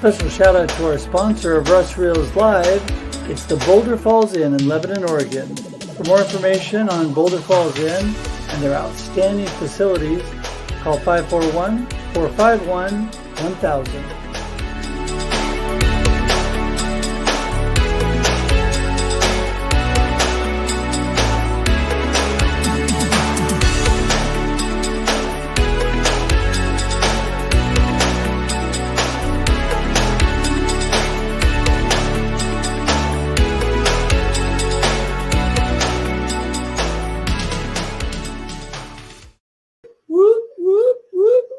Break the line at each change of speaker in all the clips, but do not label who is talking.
Special shout out to our sponsor of Russ Reels Live. It's the Boulder Falls Inn in Lebanon, Oregon. For more information on Boulder Falls Inn and their outstanding facilities, call 541-451-1000.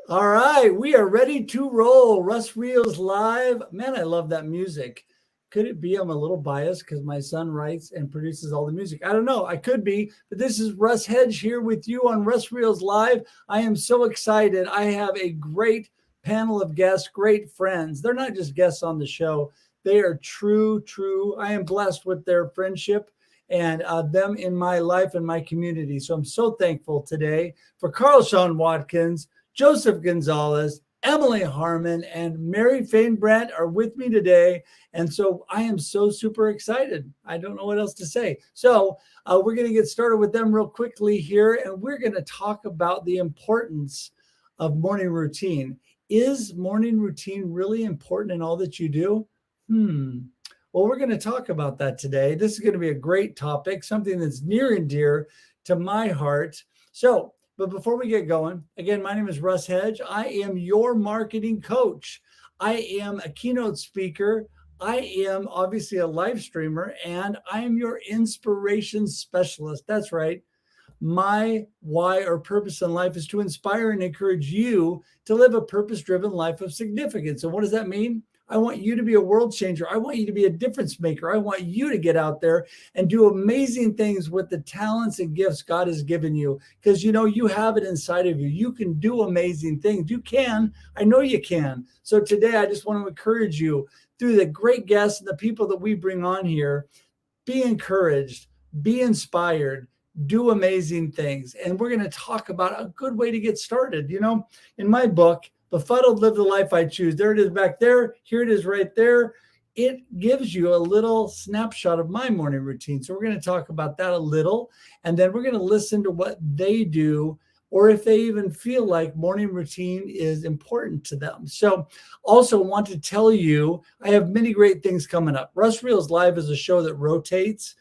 All right, we are ready to roll. Russ Reels Live. Man, I love that music. Could it be I'm a little biased because my son writes and produces all the music? I don't know. I could be, but this is Russ Hedge here with you on Russ Reels Live. I am so excited. I have a great panel of guests, great friends. They're not just guests on the show. They are true. I am blessed with their friendship and them in my life and my community. So I'm so thankful today for Shawn, Watkins, Joseph Gonzalez, Emily Harman, and Mary Fain Brandt are with me today. And so I am so super excited. I don't know what else to say. So we're going to get started with them real quickly here. And we're going to talk about the importance of morning routine. Is morning routine really important in all that you do? Well, we're going to talk about that today. This is going to be a great topic, something that's near and dear to my heart. But before we get going, again, my name is Russ Hedge. I am your marketing coach. I am a keynote speaker. I am obviously a live streamer, and I am your inspiration specialist. That's right. My why or purpose in life is to inspire and encourage you to live a purpose-driven life of significance. And what does that mean? I want you to be a world changer. I want you to be a difference maker. I want you to get out there and do amazing things with the talents and gifts God has given you, because you have it inside of you. You can do amazing things. You can. I know you can. So today I just want to encourage you through the great guests and the people that we bring on here. Be encouraged, be inspired, do amazing things. And we're going to talk about a good way to get started. In my book, Befuddled, Live the Life I Choose. There it is back there. Here it is right there. It gives you a little snapshot of my morning routine. So we're going to talk about that a little, and then we're going to listen to what they do, or if they even feel like morning routine is important to them. So also want to tell you, I have many great things coming up. Russ Reels Live is a show that rotates.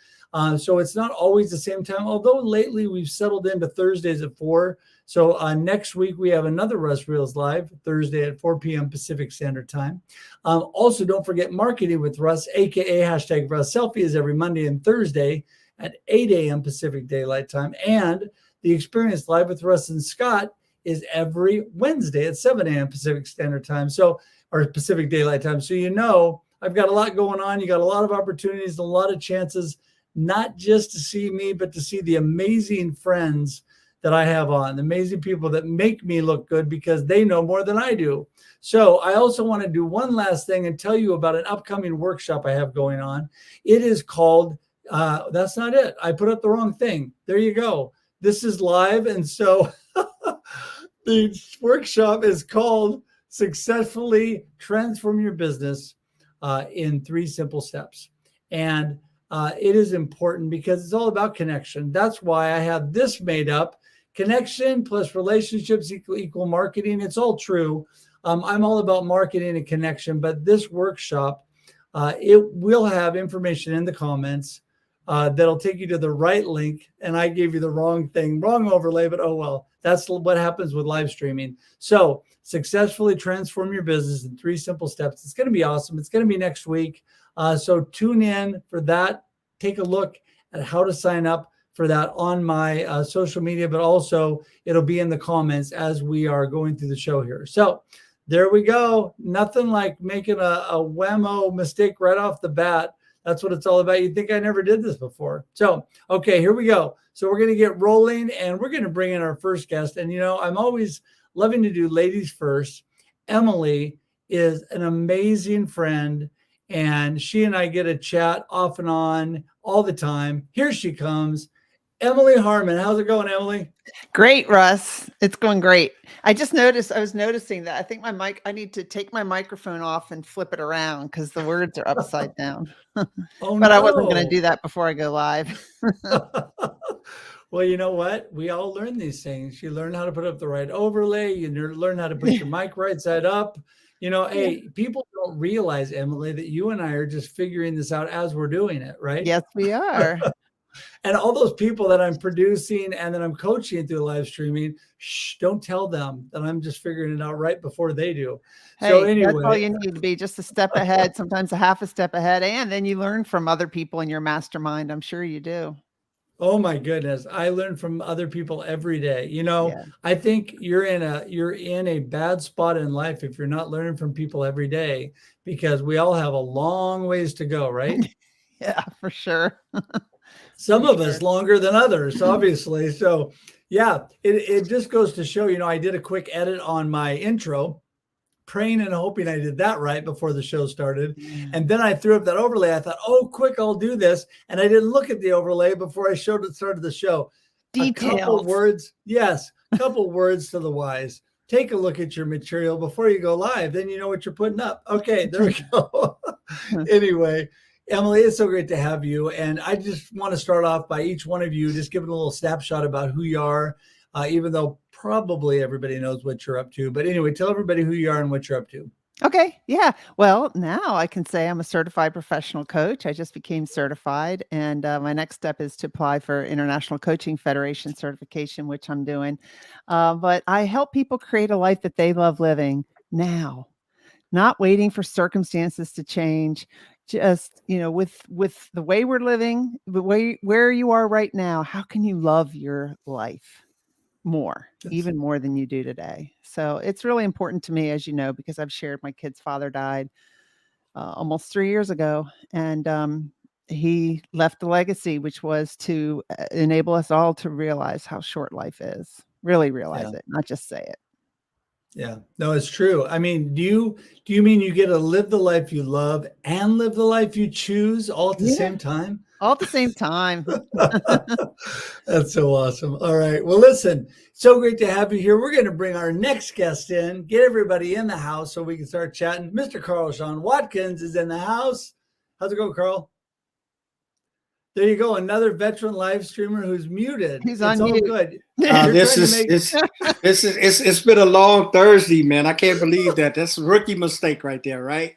So it's not always the same time, although lately we've settled into Thursdays at 4. So next week we have another Russ Reels Live, Thursday at 4 p.m. Pacific Standard Time. Also, don't forget Marketing with Russ, aka hashtag Russ Selfie, is every Monday and Thursday at 8 a.m. Pacific Daylight Time. And the Experience Live with Russ and Scott is every Wednesday at 7 a.m. Pacific Standard Time. Or Pacific Daylight Time. So I've got a lot going on. You got a lot of opportunities, a lot of chances, not just to see me, but to see the amazing friends that I have on, the amazing people that make me look good because they know more than I do. So I also want to do one last thing and tell you about an upcoming workshop I have going on. It is called, that's not it. I put up the wrong thing. There you go. This is live. And so the workshop is called Successfully Transform Your Business in 3 Simple Steps. And it is important because it's all about connection. That's why I have this made up. Connection plus relationships equal marketing. It's all true. I'm all about marketing and connection, but this workshop, it will have information in the comments that'll take you to the right link. And I gave you the wrong thing, wrong overlay, but oh well, that's what happens with live streaming. So successfully transform your business in 3 simple steps. It's going to be awesome. It's going to be next week. So tune in for that. Take a look at how to sign up for that on my social media, but also it'll be in the comments as we are going through the show here. So there we go. Nothing like making a whammo mistake right off the bat. That's what it's all about. You'd think I never did this before. So, okay, here we go. So we're going to get rolling and we're going to bring in our first guest. And, I'm always loving to do ladies first. Emily is an amazing friend, and she and I get a chat off and on all the time. Here she comes. Emily Harman. How's it going, Emily?
Great, Russ. It's going great. I was noticing that I think I need to take my microphone off and flip it around because the words are upside down.
Oh,
But I wasn't going to
no.
do that before I go live.
Well, you know what? We all learn these things. You learn how to put up the right overlay. You learn how to put your mic right side up. Hey, people don't realize, Emily, that you and I are just figuring this out as we're doing it, right?
Yes, we are.
And all those people that I'm producing and that I'm coaching through live streaming, don't tell them that I'm just figuring it out right before they do. So
Hey, that's all
anyway,
you need to be, just a step ahead, sometimes a half a step ahead. And then you learn from other people in your mastermind. I'm sure you do.
oh my goodness, I learn from other people every day.
Yeah.
I think you're in a bad spot in life if you're not learning from people every day, because we all have a long ways to go, right?
Yeah, for sure.
Some
For
of
sure.
us longer than others, obviously. So yeah, it just goes to show, I did a quick edit on my intro, praying and hoping I did that right before the show started. And then I threw up that overlay. I thought, oh, quick, I'll do this. And I didn't look at the overlay before I started the show. A couple
Details.
words. Yes. Couple words to the wise. Take a look at your material before you go live. Then you know what you're putting up. Okay, there we go. Anyway, Emily, it's so great to have you. And I just want to start off by each one of you just giving a little snapshot about who you are, even though probably everybody knows what you're up to. But anyway, tell everybody who you are and what you're up to.
Okay. Yeah. Well, now I can say I'm a certified professional coach. I just became certified. And my next step is to apply for International Coaching Federation certification, which I'm doing. But I help people create a life that they love living now, not waiting for circumstances to change. Just, with the way we're living, the way where you are right now, how can you love your life more, even more than you do today? So it's really important to me, as you know, because I've shared my kid's father died almost 3 years ago. And he left a legacy, which was to enable us all to realize how short life is, really realize it, not just say it.
Yeah, no, it's true. I mean, do you mean you get to live the life you love and live the life you choose all at the same time?
All at the same time.
That's so awesome. All right. Well, listen, so great to have you here. We're going to bring our next guest in, get everybody in the house so we can start chatting. Mr. Shawn Watkins is in the house. How's it go, Carl? There you go. Another veteran live streamer who's muted.
He's
it's
on
all
mute.
good.
It's been a long Thursday, man. I can't believe that. That's a rookie mistake right there, right?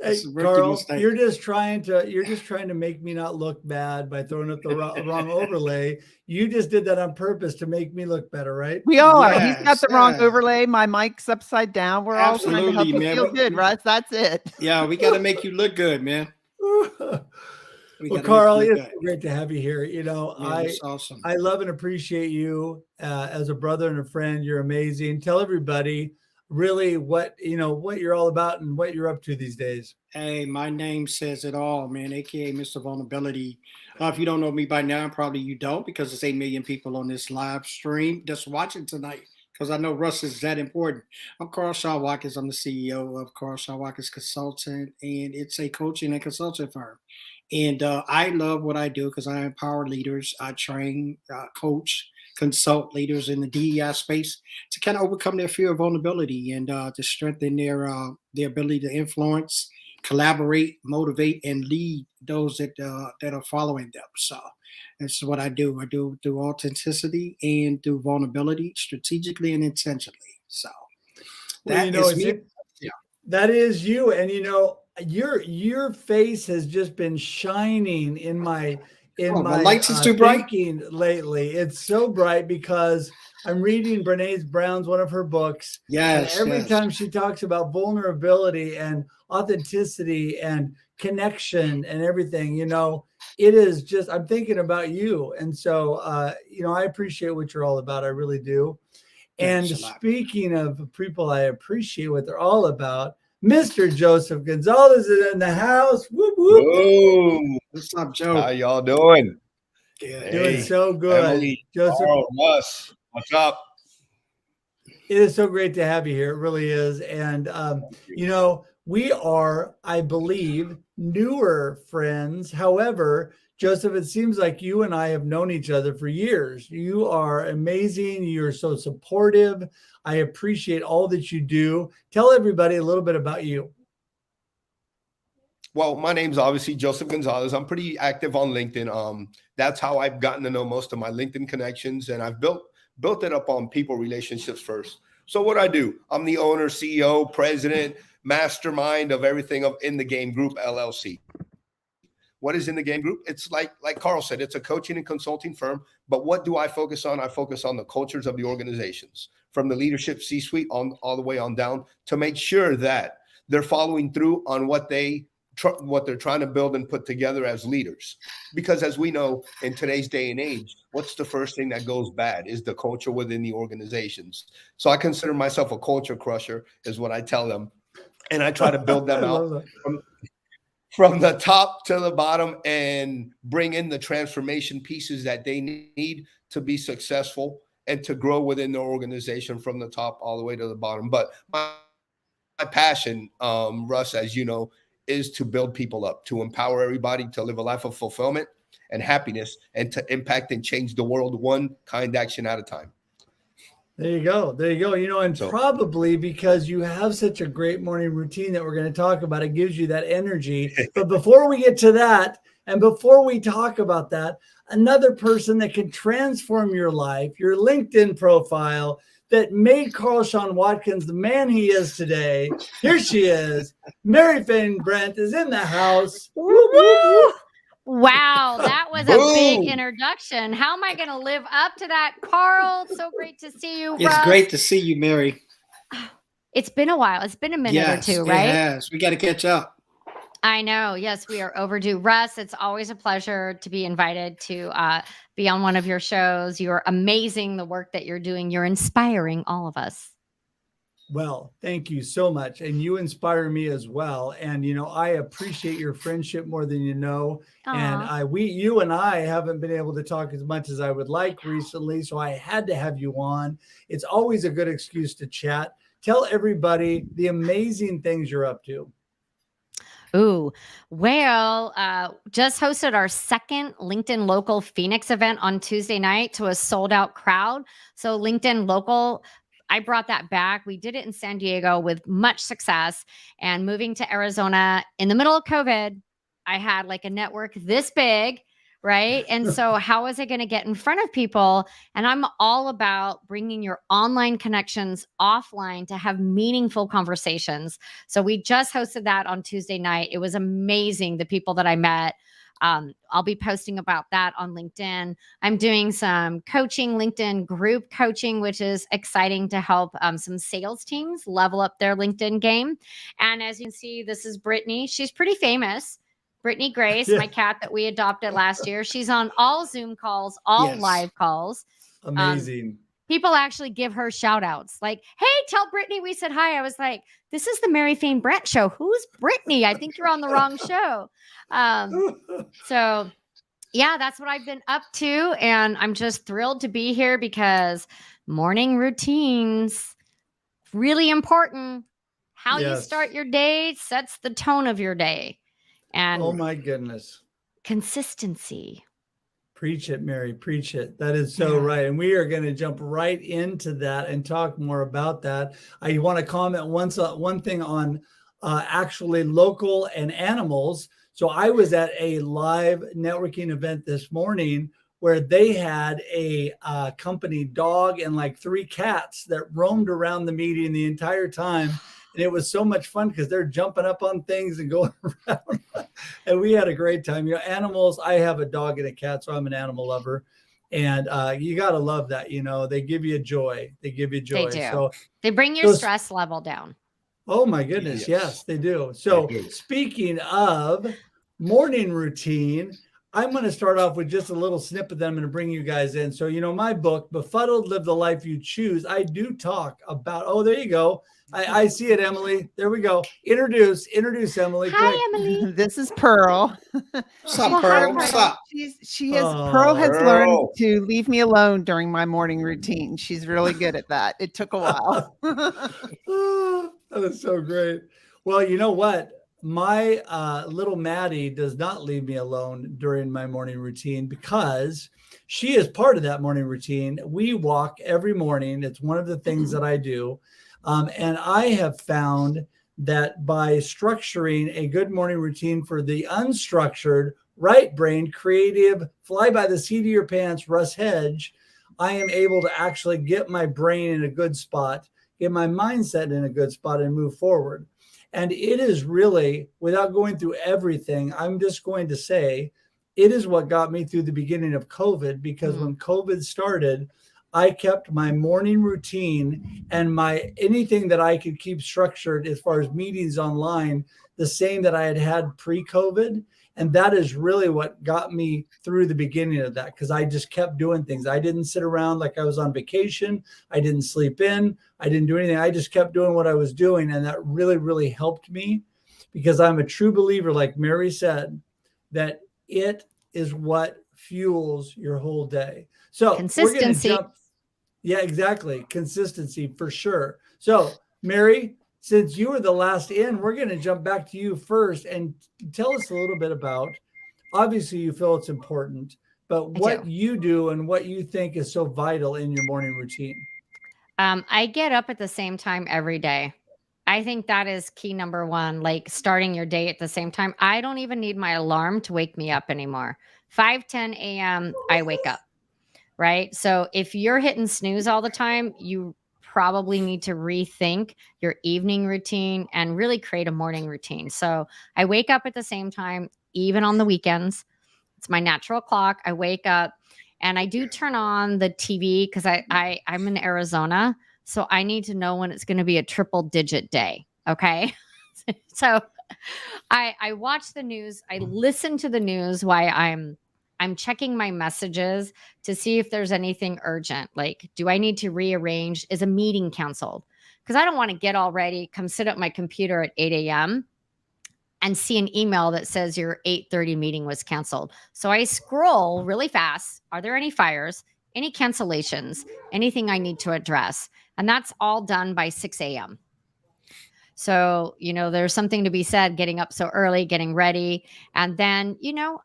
Hey, Carl, you're just trying to make me not look bad by throwing up the wrong overlay. You just did that on purpose to make me look better, right?
We all are. He's got the wrong overlay. My mic's upside down. We're all trying to help you feel good, Russ. That's it.
Yeah, we got to make you look good, man.
Well, Carl, it's great to have you here.
Awesome.
I love and appreciate you as a brother and a friend. You're amazing. Tell everybody really what you're all about and what you're up to these days.
Hey, my name says it all, man, aka Mr. Vulnerability. If you don't know me by now, probably you don't, because there's 8 million people on this live stream just watching tonight, because I know Russ is that important. I'm Shawn Watkins. I'm the CEO of Shawn Watkins Consultant, and it's a coaching and consulting firm. And I love what I do because I empower leaders. I train, coach, consult leaders in the DEI space to kind of overcome their fear of vulnerability and to strengthen their ability to influence, collaborate, motivate, and lead those that are following them. So that's what I do. I do it through authenticity and through vulnerability, strategically and intentionally. So
that is me. That is you. And your face has just been shining in my
lights is too bright
lately. It's so bright because I'm reading Brene Brown's one of her books.
Yes.
And every time she talks about vulnerability and authenticity and connection and everything, it is just, I'm thinking about you. And so, I appreciate what you're all about. I really do. And speaking of people I appreciate what they're all about, Mr. Joseph Gonzalez is in the house. Whoop, whoop.
Whoa. What's up, Joe?
How y'all doing?
Doing so good.
Emily,
Joseph.
Russ, what's up?
It is so great to have you here. It really is. And, we are, I believe, newer friends. However, Joseph, it seems like you and I have known each other for years. You are amazing. You're so supportive. I appreciate all that you do. Tell everybody a little bit about you.
Well, my name's obviously Joseph Gonzalez. I'm pretty active on LinkedIn. That's how I've gotten to know most of my LinkedIn connections, and I've built it up on people relationships first. So what I do, I'm the owner, CEO, president, mastermind of everything of In the Game Group LLC. What is In the Game Group? It's like Carl said, it's a coaching and consulting firm. But what do I focus on? I focus on the cultures of the organizations, from the leadership C-suite on all the way on down, to make sure that they're following through on what they're trying to build and put together as leaders. Because as we know, in today's day and age, what's the first thing that goes bad is the culture within the organizations. So I consider myself a culture crusher, is what I tell them. And I try to build them out from the top to the bottom and bring in the transformation pieces that they need to be successful and to grow within their organization from the top all the way to the bottom. But my passion, Russ, as you know, is to build people up, to empower everybody to live a life of fulfillment and happiness, and to impact and change the world one kind action at a time.
There you go. There you go. And probably because you have such a great morning routine that we're going to talk about, it gives you that energy. But before we get to that, and before we talk about that, another person that can transform your life, your LinkedIn profile, that made Shawn Watkins the man he is today. Here she is. Fain Brandt is in the house. Woo, woo, woo.
Wow, that was a big introduction. How am I going to live up to that, Carl? So great to see you,
It's
Russ.
great to see you, Mary.
It's been a while. It's been a minute or two, right?
Yes, we got to catch up.
I know. Yes, we are overdue. Russ, it's always a pleasure to be invited to be on one of your shows. You're amazing, the work that you're doing. You're inspiring all of us.
Well, thank you so much. And you inspire me as well. And, I appreciate your friendship more than you know.
Aww.
And you and I haven't been able to talk as much as I would like recently. So I had to have you on. It's always a good excuse to chat. Tell everybody the amazing things you're up to.
Ooh, well, just hosted our second LinkedIn Local Phoenix event on Tuesday night to a sold out crowd. So LinkedIn Local, I brought that back. We did it in San Diego with much success, and moving to Arizona in the middle of COVID, I had like a network this big, right? And so how was I going to get in front of people? And I'm all about bringing your online connections offline to have meaningful conversations. So we just hosted that on Tuesday night. It was amazing, the people that I met. I'll be posting about that on LinkedIn. I'm doing some coaching, LinkedIn group coaching, which is exciting to help some sales teams level up their LinkedIn game. And as you can see, this is Brittany. She's pretty famous. Brittany Grace, my cat that we adopted last year. She's on all Zoom calls, all live calls.
Amazing.
People actually give her shout outs like, hey, tell Brittany we said hi. I was like, this is the Fain Brandt show. Who's Brittany? I think you're on the wrong show. So yeah, that's what I've been up to. And I'm just thrilled to be here because morning routines, really important. How you start your day sets the tone of your day. And
oh my goodness.
Consistency.
Preach it, Mary. Preach it. That is so right. And we are going to jump right into that and talk more about that. I want to comment one thing on actually local and animals. So I was at a live networking event this morning where they had a company dog and like 3 cats that roamed around the meeting the entire time. And it was so much fun because they're jumping up on things and going around. And we had a great time. Animals, I have a dog and a cat, so I'm an animal lover. And you got to love that. They give you joy. They give you joy.
They do.
So
they bring your stress level down.
Oh, my goodness. Yes, they do. So speaking of morning routine, I'm going to start off with just a little snippet that I'm going to bring you guys in. So, my book, Befuddled, Live the Life You Choose, I do talk about, oh, there you go. I see it, Emily. There we go. Introduce Emily.
Hi, Emily.
This is Pearl.
What's up, Pearl? What's up?
Pearl has learned to leave me alone during my morning routine. She's really good at that. It took a while.
That is so great. Well, you know what? my little Maddie does not leave me alone during my morning routine because she is part of that morning routine. We walk every morning. It's one of the things that I do. And I have found that by structuring a good morning routine for the unstructured, right brain, creative, fly by the seat of your pants, Russ Hedge, I am able to actually get my brain in a good spot, get my mindset in a good spot, and move forward. And it is really, without going through everything, I'm just going to say it is what got me through the beginning of COVID, because when COVID started, I kept my morning routine and my anything that I could keep structured as far as meetings online, the same that I had pre-COVID. And that is really what got me through the beginning of that, because I just kept doing things. I didn't sit around like I was on vacation. I didn't sleep in. I didn't do anything. I just kept doing what I was doing. And that really, really helped me, because I'm a true believer, like Mary said, that it is what fuels your whole day. So we're going to jump. Yeah, exactly. Consistency for sure. So Mary, since you were the last in, we're going to jump back to you first and tell us a little bit about, obviously you feel it's important, but what you do and what you think is so vital in your morning routine.
I get up at the same time every day. I think that is key number one, like starting your day at the same time. I don't even need my alarm to wake me up anymore. 5:10 a.m. I wake up, right? So if you're hitting snooze all the time, you probably need to rethink your evening routine and really create a morning routine. So I wake up at the same time, even on the weekends. It's my natural clock. I wake up and I do turn on the TV because I'm in Arizona. So I need to know when it's going to be a triple digit day. Okay. So I watch the news. I listen to the news while I'm checking my messages to see if there's anything urgent. Like, do I need to rearrange? Is a meeting canceled? Because I don't want to get all ready, come sit at my computer at 8 a.m. and see an email that says your 8:30 meeting was canceled. So I scroll really fast. Are there any fires? Any cancellations? Anything I need to address? And that's all done by 6 a.m. So, there's something to be said, getting up so early, getting ready. And then,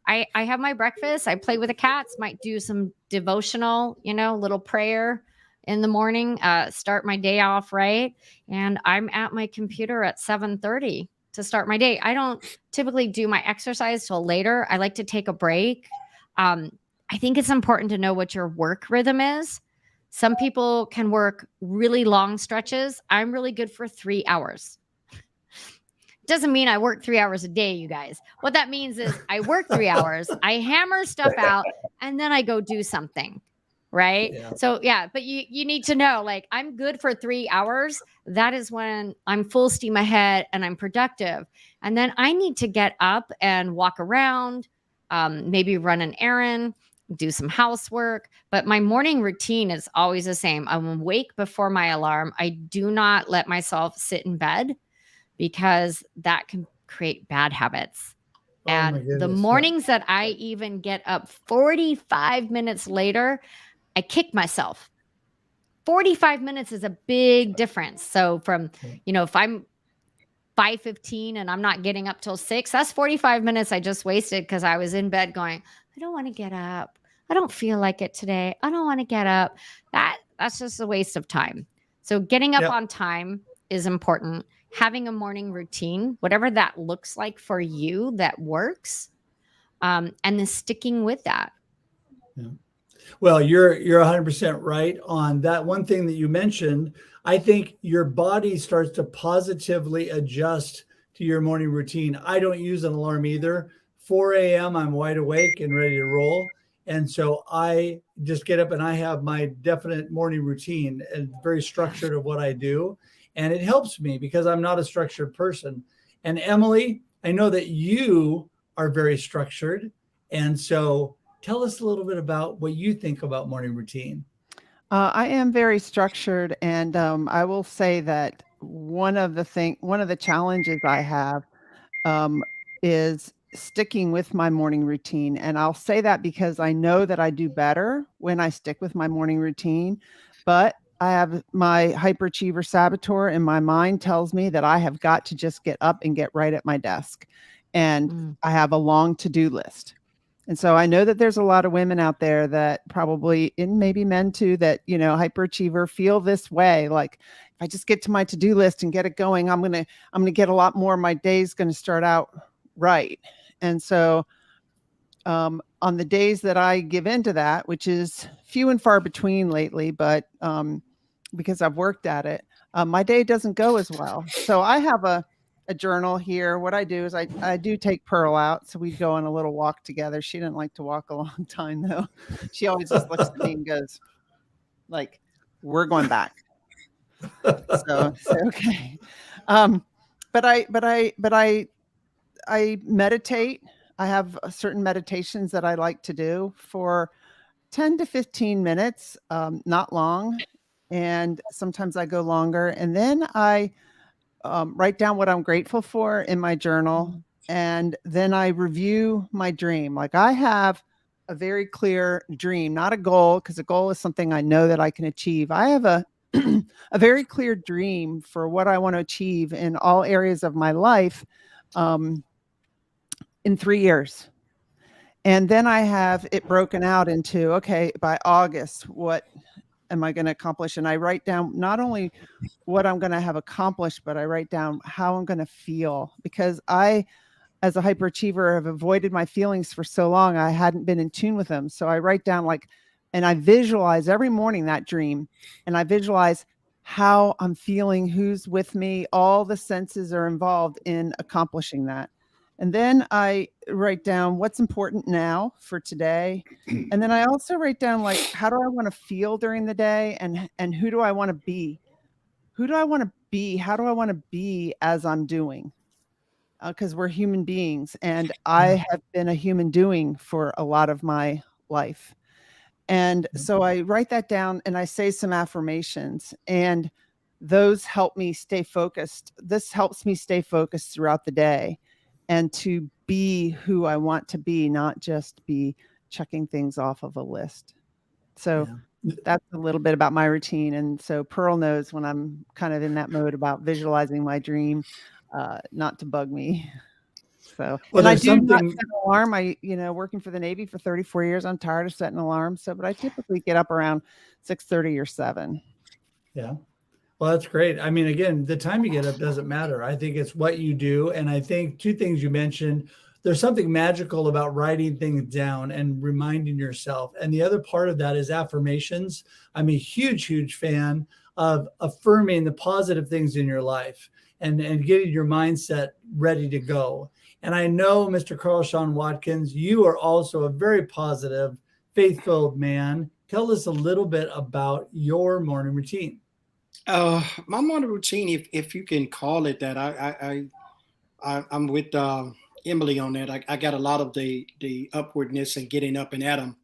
I have my breakfast. I play with the cats, might do some devotional, little prayer in the morning, start my day off right. And I'm at my computer at 7:30 to start my day. I don't typically do my exercise till later. I like to take a break. I think it's important to know what your work rhythm is. Some people can work really long stretches. I'm really good for 3 hours. Doesn't mean I work 3 hours a day, you guys. What that means is I work 3 hours, I hammer stuff out, and then I go do something. Right. Yeah. So, but you need to know, like, I'm good for 3 hours. That is when I'm full steam ahead and I'm productive. And then I need to get up and walk around, maybe run an errand, do some housework. But my morning routine is always the same. I'm awake before my alarm. I do not let myself sit in bed because that can create bad habits. And the mornings that I even get up 45 minutes later, I kick myself. 45 minutes is a big difference. So from, if I'm 5:15 and I'm not getting up till 6, that's 45 minutes I just wasted because I was in bed going, I don't want to get up. I don't feel like it today. I don't want to get up. That's just a waste of time. So getting up on time is important. Having a morning routine, whatever that looks like for you, that works, and then sticking with that.
Yeah. Well, you're 100% right on that. One thing that you mentioned, I think your body starts to positively adjust to your morning routine. I don't use an alarm either. 4 a.m. I'm wide awake and ready to roll. And so I just get up and I have my definite morning routine and very structured of what I do. And it helps me because I'm not a structured person. And Emily, I know that you are very structured. And so tell us a little bit about what you think about morning routine.
I am very structured, and I will say that one of the challenges I have is sticking with my morning routine. And I'll say that because I know that I do better when I stick with my morning routine. But I have my hyperachiever saboteur, and my mind tells me that I have got to just get up and get right at my desk. And I have a long to-do list. And so I know that there's a lot of women out there that probably, and maybe men too, that, you know, hyperachiever feel this way. Like, if I just get to my to-do list and get it going, I'm going to get a lot more. My day's going to start out right. And so on the days that I give into that, which is few and far between lately, but because I've worked at it, my day doesn't go as well. So I have a journal here. What I do is I do take Pearl out. So we go on a little walk together. She didn't like to walk a long time though. She always just looks at me and goes like, we're going back. So okay. But I meditate. I have certain meditations that I like to do for 10 to 15 minutes, not long. And sometimes I go longer. And then I write down what I'm grateful for in my journal. And then I review my dream. Like, I have a very clear dream, not a goal, because a goal is something I know that I can achieve. I have a very clear dream for what I want to achieve in all areas of my life in 3 years. And then I have it broken out into, okay, by August, what am I going to accomplish? And I write down not only what I'm going to have accomplished, but I write down how I'm going to feel, because I, as a hyperachiever, have avoided my feelings for so long. I hadn't been in tune with them. So I write down and I visualize every morning that dream, and I visualize how I'm feeling, who's with me, all the senses are involved in accomplishing that. And then I write down what's important now for today. And then I also write down, like, how do I want to feel during the day, and who do I want to be? Who do I want to be? How do I want to be as I'm doing? Because we're human beings, and I have been a human doing for a lot of my life. And so I write that down, and I say some affirmations, and those help me stay focused. This helps me stay focused throughout the day, and to be who I want to be, not just be checking things off of a list. So that's a little bit about my routine. And so Pearl knows when I'm kind of in that mode about visualizing my dream, not to bug me. So, and I do not set an alarm. Working for the Navy for 34 years, I'm tired of setting alarms. So, but I typically get up around 6:30 or 7.
Yeah. Well, that's great. I mean, again, the time you get up doesn't matter. I think it's what you do. And I think two things you mentioned, there's something magical about writing things down and reminding yourself. And the other part of that is affirmations. I'm a huge, huge fan of affirming the positive things in your life and getting your mindset ready to go. And I know, Mr. Carl Shawn Watkins, you are also a very positive, faith-filled man. Tell us a little bit about your morning routine.
My morning routine, if you can call it that, I'm with Emily on that. I got a lot of the upwardness and getting up and at 'em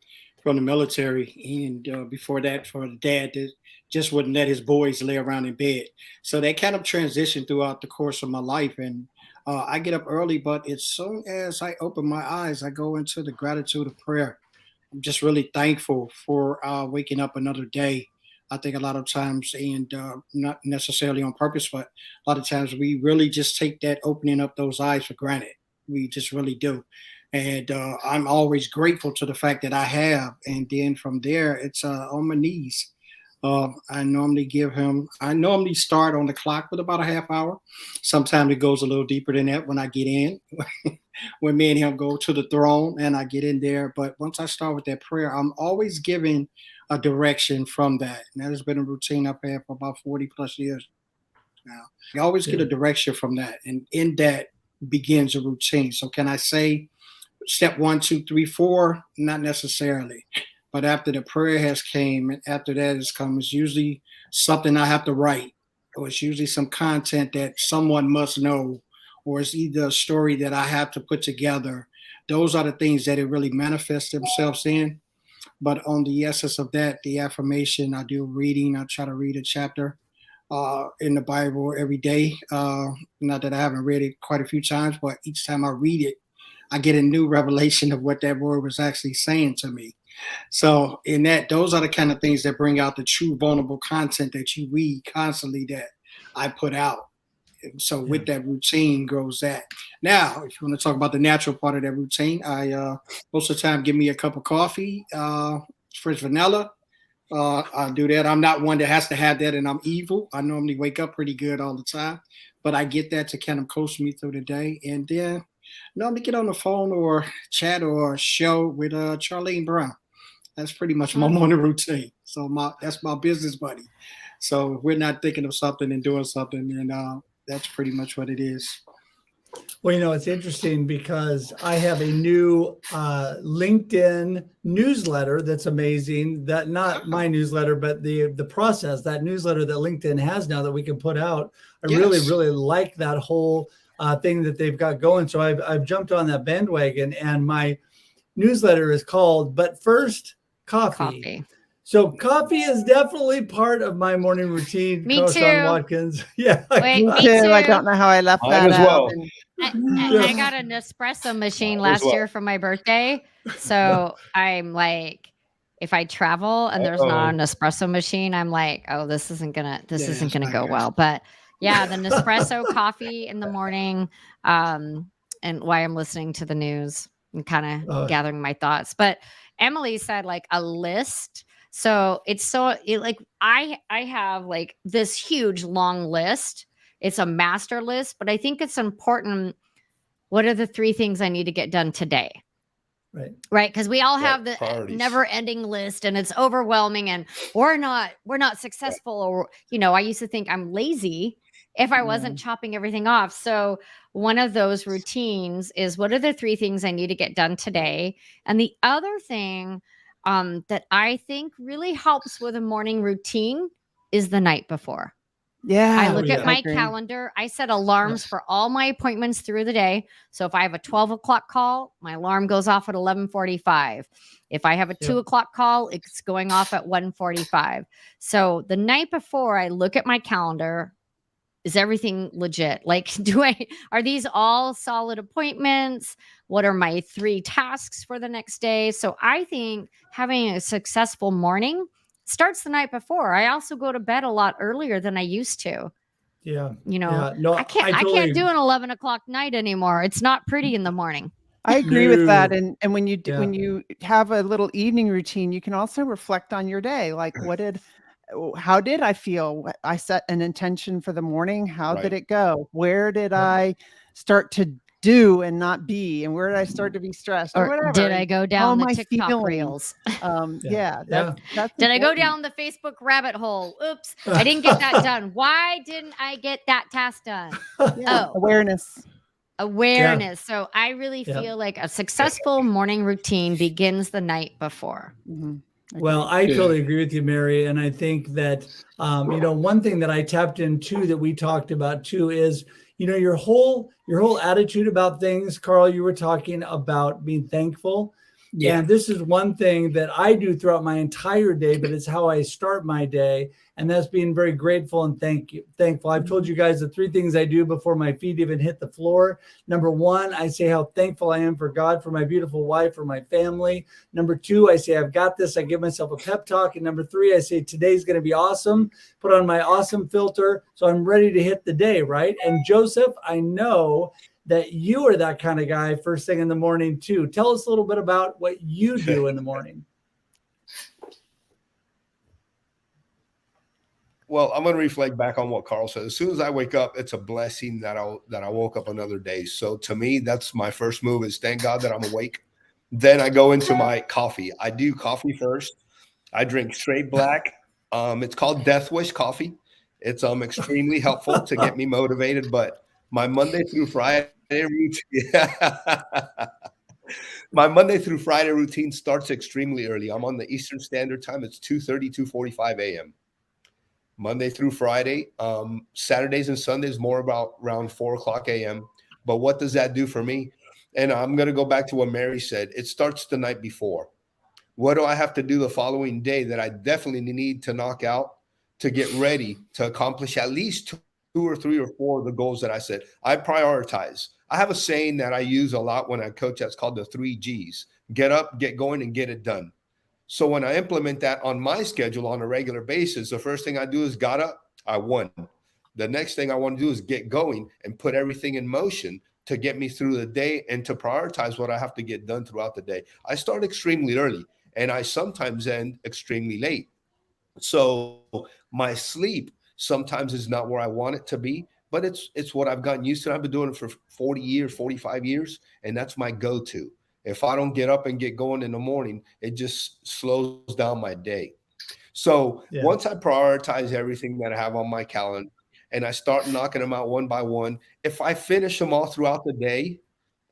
from the military, and before that, for the dad that just wouldn't let his boys lay around in bed. So that kind of transitioned throughout the course of my life, and I get up early, but as soon as I open my eyes, I go into the gratitude of prayer. I'm just really thankful for waking up another day. I think a lot of times, and not necessarily on purpose, but a lot of times we really just take that opening up those eyes for granted. We just really do. And I'm always grateful to the fact that I have. And then from there, it's on my knees. I normally start on the clock with about a half hour. Sometimes it goes a little deeper than that when I get in, when me and him go to the throne and I get in there. But once I start with that prayer, I'm always giving a direction from that. And that has been a routine I've had for about 40 plus years now. I always get a direction from that. And in that begins a routine. So can I say step 1, 2, 3, 4? Not necessarily. But after the prayer has came, and after that has come, it's usually something I have to write, or it's usually some content that someone must know, or it's either a story that I have to put together. Those are the things that it really manifests themselves in. But on the essence of that, the affirmation, I do reading. I try to read a chapter in the Bible every day. Not that I haven't read it quite a few times, but each time I read it, I get a new revelation of what that word was actually saying to me. So in that, those are the kind of things that bring out the true vulnerable content that you read constantly that I put out. So with that routine grows that. Now, if you want to talk about the natural part of that routine, I most of the time give me a cup of coffee, fresh vanilla. I do that. I'm not one that has to have that, and I'm evil. I normally wake up pretty good all the time, but I get that to kind of coach me through the day, and then normally get on the phone or chat or show with Charlene Brown. That's pretty much my morning routine. So that's my business buddy. So if we're not thinking of something and doing something, and that's pretty much what it is.
Well, it's interesting because I have a new LinkedIn newsletter that's amazing. That not my newsletter, but the process, that newsletter that LinkedIn has now that we can put out. I really, really like that whole thing that they've got going. So I've jumped on that bandwagon, and my newsletter is called "But First, Coffee." So coffee is definitely part of my morning routine.
Me too.
Shawn Watkins. Yeah.
Wait,
Me too. I don't know how I left
Mine
that
as
out.
well.
I got an espresso machine last year for my birthday. So I'm like, if I travel and there's not an espresso machine, I'm like, oh, this isn't gonna go well. But yeah, the Nespresso coffee in the morning, and why I'm listening to the news and kind of gathering my thoughts. But Emily said like a list. So I have like this huge long list. It's a master list, but I think it's important. What are the 3 things I need to get done today? Right. Because we all have the never ending list, and it's overwhelming, and we're not successful. Or, I used to think I'm lazy if I wasn't chopping everything off. So one of those routines is, what are the 3 things I need to get done today? And the other thing that I think really helps with a morning routine is the night before.
Yeah.
I look at my calendar. I set alarms for all my appointments through the day. So if I have a 12 o'clock call, my alarm goes off at 11:45. If I have a 2 o'clock call, it's going off at 1:45. So the night before, I look at my calendar. Is everything legit? Like, are these all solid appointments? What are my 3 tasks for the next day? So I think having a successful morning starts the night before. I also go to bed a lot earlier than I used to.
Yeah.
No, I can't do an 11 o'clock night anymore. It's not pretty in the morning.
I agree with that. And when you have a little evening routine, you can also reflect on your day. Like, how did I feel? I set an intention for the morning. How did it go? Where did I start to do and not be? And where did I start to be stressed? Or whatever.
Did I go down the TikTok reels?
That's
did I go down the Facebook rabbit hole? Oops, I didn't get that done. Why didn't I get that task done?
Awareness.
So I really feel like a successful morning routine begins the night before.
Mm-hmm.
Well, I totally agree with you, Mary. And I think that, one thing that I tapped into that we talked about too is, your whole attitude about things. Carl, you were talking about being thankful. Yeah. And this is one thing that I do throughout my entire day, but it's how I start my day. And that's being very grateful and thankful. I've told you guys the 3 things I do before my feet even hit the floor. Number 1, I say how thankful I am for God, for my beautiful wife, for my family. Number 2, I say, I've got this. I give myself a pep talk. And number 3, I say, today's going to be awesome. Put on my awesome filter. So I'm ready to hit the day. Right. And Joseph, I know that you are that kind of guy first thing in the morning too. Tell us a little bit about what you do in the morning.
Well, I'm going to reflect back on what Carl said. As soon as I wake up, it's a blessing that I woke up another day. So to me, that's my first move is thank God that I'm awake. Then I go into my coffee. I do coffee first. I drink straight black. It's called Death Wish coffee. It's extremely helpful to get me motivated. But my Monday through Friday routine, my Monday through Friday routine starts extremely early. I'm on the Eastern Standard Time. It's 2:30, 2:45 a.m. Monday through Friday. Saturdays and Sundays more about around 4 o'clock a.m. But what does that do for me? And I'm going to go back to what Mary said. It starts the night before. What do I have to do the following day that I definitely need to knock out to get ready to accomplish at least 2 or 3 or 4 of the goals that I said? I prioritize. I have a saying that I use a lot when I coach that's called the 3 Gs. Get up, get going, and get it done. So when I implement that on my schedule on a regular basis, the first thing I do is got up, I won. The next thing I want to do is get going and put everything in motion to get me through the day and to prioritize what I have to get done throughout the day. I start extremely early and I sometimes end extremely late. So my sleep sometimes is not where I want it to be, but it's what I've gotten used to. I've been doing it for 40 years, 45 years, and that's my go-to. If I don't get up and get going in the morning, it just slows down my day. So once I prioritize everything that I have on my calendar and I start knocking them out one by one, if I finish them all throughout the day,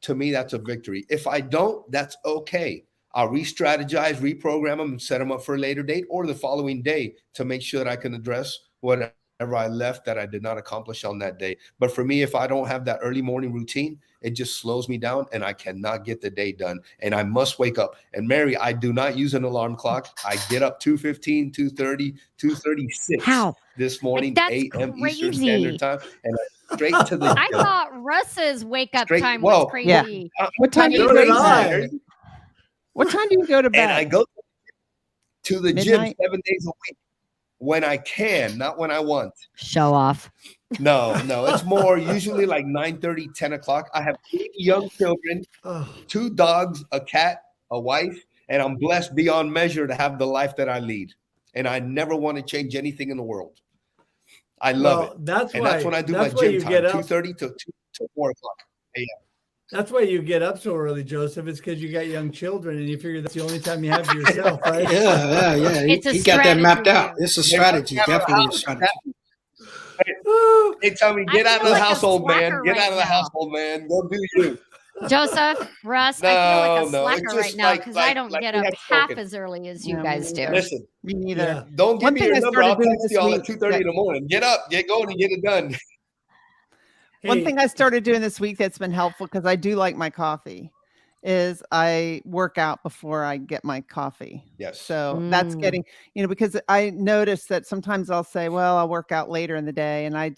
to me, that's a victory. If I don't, that's okay. I'll re-strategize, reprogram them, and set them up for a later date or the following day to make sure that I can address whatever I left that I did not accomplish on that day. But for me, if I don't have that early morning routine, it just slows me down and I cannot get the day done. And I must wake up. And Mary, I do not use an alarm clock. I get up 2:15, 2:30, 2:36
How?
this morning,
That's
8 a.m. Eastern
crazy.
Standard Time. And I straight to the
I
gym.
thought Russ's wake up
Straight-
time
well,
was crazy.
Yeah. What time do you
So
go
did
to
I.
bed? What time do you go to
And I
bed?
go to the
Midnight?
gym 7 days a week when I can, not when I want.
Show off.
No, it's more usually like 9:30, 10 o'clock. I have 8 young children,
Oh,
2 dogs, a cat, a wife, and I'm blessed beyond measure to have the life that I lead. And I never want to change anything in the world. I love it.
That's
And
why.
that's when I do my
That's why
gym
you
time,
get up.
2:30 to 4 o'clock a.m.
That's why you get up so early, Joseph. It's because you got young children, and you figure that's the only time you have to yourself, right?
Yeah.
It's a
He got that mapped
strategy,
out.
dude.
It's a strategy, definitely a strategy.
They tell me,
I
get out
feel
of the
like a
household, man.
slacker
Get
right
out of the
now.
household, man. Go do you.
Joseph, Russ, I feel like a
No, it's
slacker right
just
now because I
like
don't get
we
up
have
half
spoken.
as early as you
Yeah,
guys
me
do.
neither.
Listen,
Me neither.
Yeah.
don't give
One
me
thing
your
I
number.
started
I'll
doing
text
this
y'all at
week
2:30 in the morning. Get up, get going, and get it done.
One
Hey,
thing I started doing this week that's been helpful because I do like my coffee is I work out before I get my coffee.
Yes.
So that's
Mm.
getting, because I notice that sometimes I'll say, well, I'll work out later in the day and I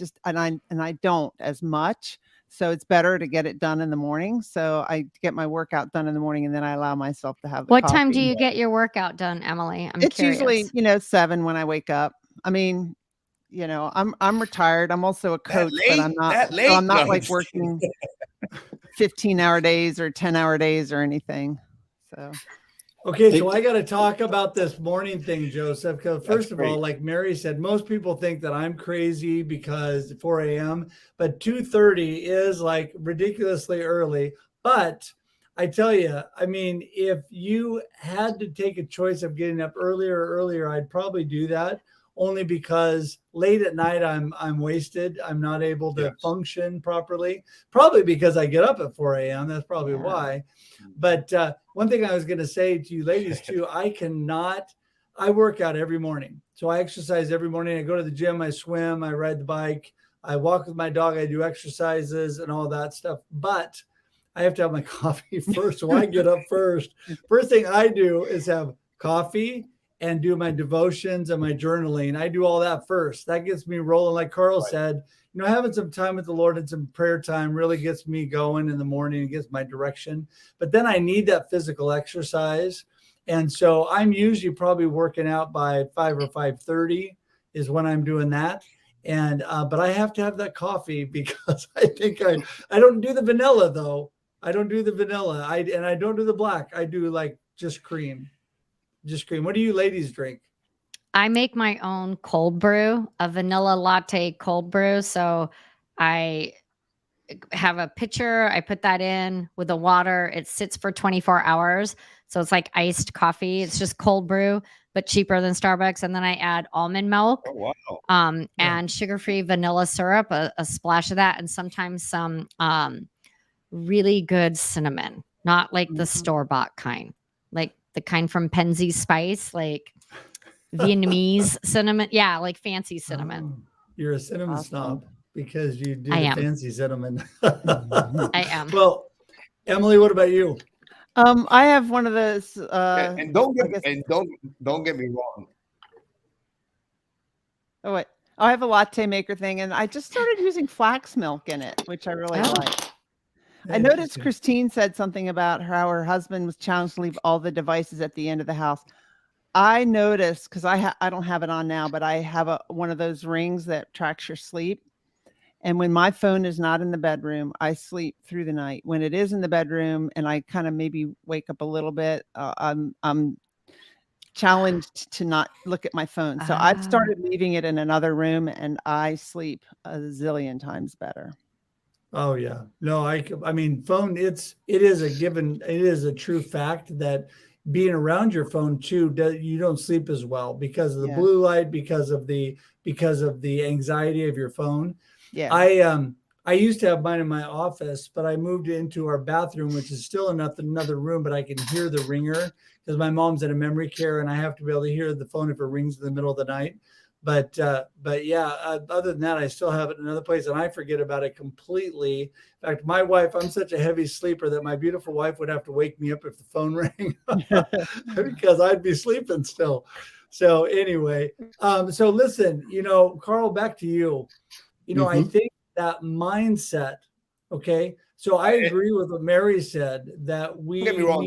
don't as much. So it's better to get it done in the morning. So I get my workout done in the morning and then I allow myself to have the
What
coffee.
time do you get your workout done, Emily? I'm
It's
curious.
usually, 7 when I wake up. I mean, I'm retired. I'm also a coach, but I'm not.
That
So
late?
I'm not
No,
like working 15-hour days or 10-hour days or anything. So
okay, so I got to talk about this morning thing, Joseph. Because first of all,
great.
like Mary said, most people think that I'm crazy because 4 a.m., but 2:30 is like ridiculously early. But I tell you, I mean, if you had to take a choice of getting up earlier, I'd probably do that. Only because late at night I'm wasted. I'm not able to function properly. Probably because I get up at 4 a.m. That's probably why. But one thing I was going to say to you ladies too, I work out every morning. So I exercise every morning. I go to the gym, I swim, I ride the bike, I walk with my dog, I do exercises and all that stuff. But I have to have my coffee first. So I get up first. First thing I do is have coffee and do my devotions and my journaling. I do all that first. That gets me rolling. Like Carl said, having some time with the Lord and some prayer time really gets me going in the morning and gets my direction. But then I need that physical exercise. And so I'm usually probably working out by 5 or 5:30 is when I'm doing that. And, but I have to have that coffee because I think I don't do the vanilla though. I don't do the vanilla. I don't do the black. I do like just cream. Just cream. What do you ladies drink?
I make my own cold brew, a vanilla latte cold brew. So I have a pitcher. I put that in with the water. It sits for 24 hours. So it's like iced coffee. It's just cold brew, but cheaper than Starbucks. And then I add almond milk, and sugar-free vanilla syrup, a splash of that, and sometimes some really good cinnamon, not like the store-bought kind, like the kind from Penzi Spice, like Vietnamese cinnamon. Yeah, like fancy cinnamon.
Oh, you're a cinnamon snob because you do
I
the
am.
fancy cinnamon.
I am.
Well, Emily, what about you?
I have one of those.
And don't get me wrong.
Oh wait, I have a latte maker thing, and I just started using flax milk in it, which I really like. I noticed Christine said something about how her husband was challenged to leave all the devices at the end of the house. I noticed, because I don't have it on now, but I have one of those rings that tracks your sleep. And when my phone is not in the bedroom, I sleep through the night. When it is in the bedroom and I kind of maybe wake up a little bit, I'm challenged to not look at my phone. So I've
Ah.
started leaving it in another room, and I sleep a zillion times better.
Oh yeah. No, I mean, phone, it is a given, it is a true fact that being around your phone too, you don't sleep as well because of the
Yeah.
blue light, because of the anxiety of your phone.
Yeah.
I used to have mine in my office, but I moved it into our bathroom, which is still another room, but I can hear the ringer because my mom's in a memory care and I have to be able to hear the phone if it rings in the middle of the night. But yeah, other than that, I still have it in another place and I forget about it completely. In fact, my wife, I'm such a heavy sleeper that my beautiful wife would have to wake me up if the phone rang because I'd be sleeping still. So anyway, so listen, Carl, back to you. I think that mindset, okay? So I agree with what Mary said that
Don't get me wrong.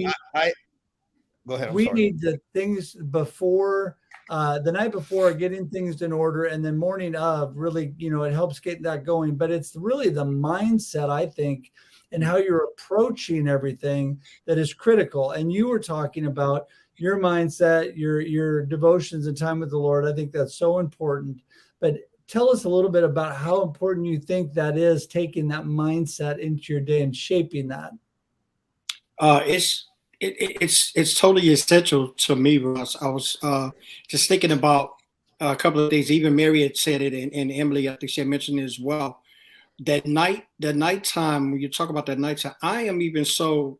Go ahead. I'm
we
sorry.
need the things before the night before, getting things in order, and then morning of really, it helps get that going. But it's really the mindset, I think, and how you're approaching everything that is critical. And you were talking about your mindset, your devotions and time with the Lord. I think that's so important. But tell us a little bit about how important you think that is, taking that mindset into your day and shaping that.
It's totally essential to me, Russ. I was just thinking about a couple of things. Even Mary had said it, and Emily, I think she had mentioned it as well. The nighttime, when you talk about that nighttime, I am even so